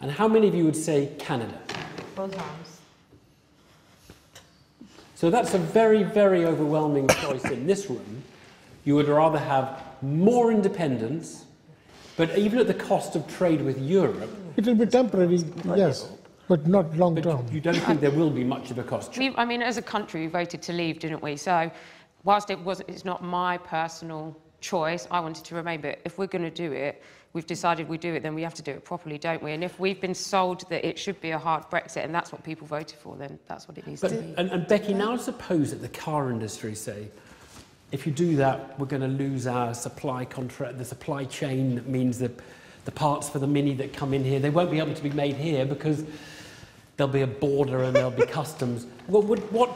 And how many of you would say Canada? Both arms. So that's a very, very overwhelming choice in this room. You would rather have more independence, but even at the cost of trade with Europe. It will be temporary, yes, but not long term. You don't think there will be much of a cost? I mean, as a country, we voted to leave, didn't we? So whilst it's not my personal choice. I wanted to remain, but if we're going to do it, we've decided we do it, then we have to do it properly, don't we? And if we've been sold that it should be a hard Brexit and that's what people voted for, then that's what it needs to be. And Becky, now suppose that the car industry say, if you do that, we're going to lose our supply contract, the supply chain. That means that the parts for the Mini that come in here, they won't be able to be made here because there'll be a border and there'll be customs. What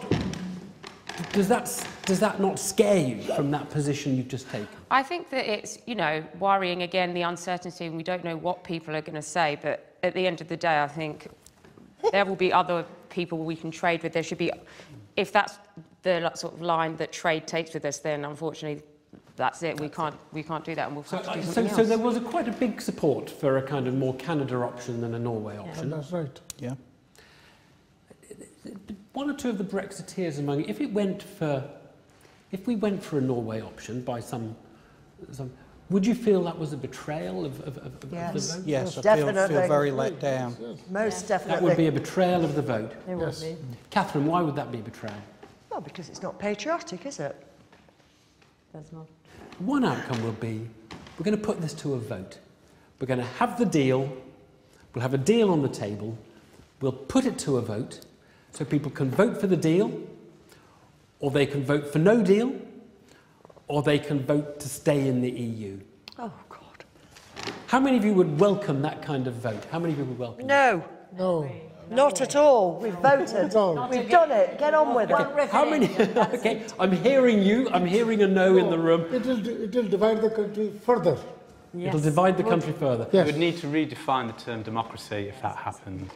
does that not scare you from that position you've just taken? I think that it's, you know, worrying again, the uncertainty, and we don't know what people are going to say, but at the end of the day, I think there will be other people we can trade with. There should be, if that's the sort of line that trade takes with us, then unfortunately that's it. We can't do that, and we'll have to do something else. So there was quite a big support for a kind of more Canada option than a Norway option. That's right. Yeah. One or two of the Brexiteers among you, if we went for a Norway option by some, would you feel that was a betrayal of the vote? Yes, I feel very let down. Most definitely. That would be a betrayal of the vote. It would be. Catherine, why would that be a betrayal? Well, because it's not patriotic, is it? That's not. One outcome will be, we're going to put this to a vote. We're going to have the deal, we'll have a deal on the table, we'll put it to a vote, so people can vote for the deal, or they can vote for no deal, or they can vote to stay in the EU. Oh, God. How many of you would welcome that kind of vote? How many of you would welcome it? No. No. Not at all. We've voted. We've done it. Get on with it. How many? Okay, I'm hearing you. I'm hearing a no in the room. It will divide the country further. Yes. It'll divide the country further. Yes. We would need to redefine the term democracy if that happened.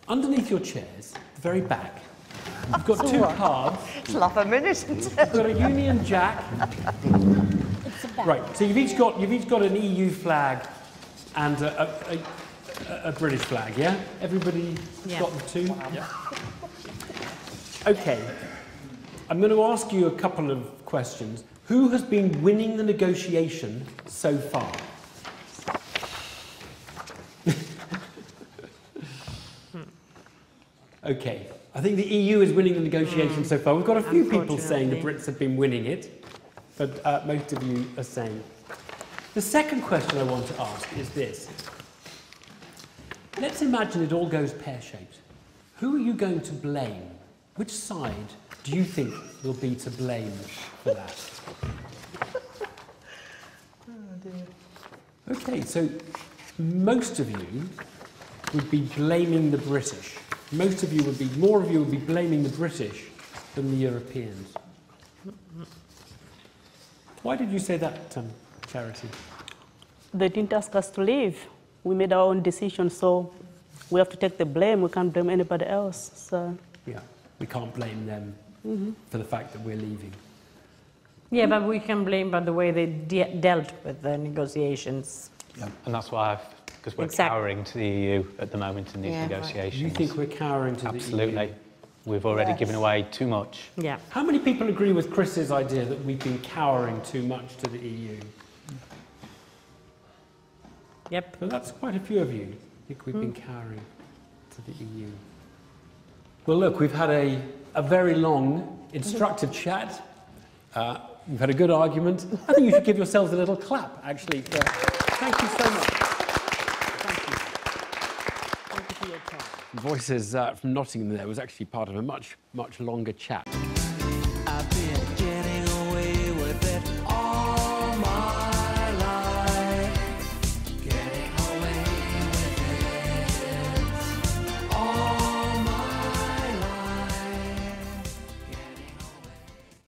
Underneath your chairs, the very back, you've got two cards. It's like a minute, isn't it? You've got a Union Jack. Right, so you've each got an EU flag and a British flag, yeah? Everybody got the two? Yeah. Okay, I'm going to ask you a couple of questions. Who has been winning the negotiation so far? Okay, I think the EU is winning the negotiation so far. We've got a few people saying the Brits have been winning it, but most of you are saying. The second question I want to ask is this. Let's imagine it all goes pear-shaped. Who are you going to blame? Which side do you think will be to blame for that? Oh, dear. Okay, so most of you would be blaming the British. Most of you would be, more of you would be blaming the British than the Europeans. Why did you say that, Charity? They didn't ask us to leave. We made our own decision, so we have to take the blame. We can't blame anybody else. So. Yeah, we can't blame them for the fact that we're leaving. Yeah, but we can blame by the way they dealt with the negotiations. Yeah. And that's why because we're cowering to the EU at the moment in these negotiations. You think we're cowering to the EU? Absolutely. We've already given away too much. Yeah. How many people agree with Chris's idea that we've been cowering too much to the EU? Yep. But that's quite a few of you. I think we've been cowering to the EU. Well, look, we've had a very long, instructive chat. We've had a good argument. I think you should give yourselves a little clap, actually. Thank you so much. Thank you. Thank you for your time. Voices from Nottingham there was actually part of a much, much longer chat.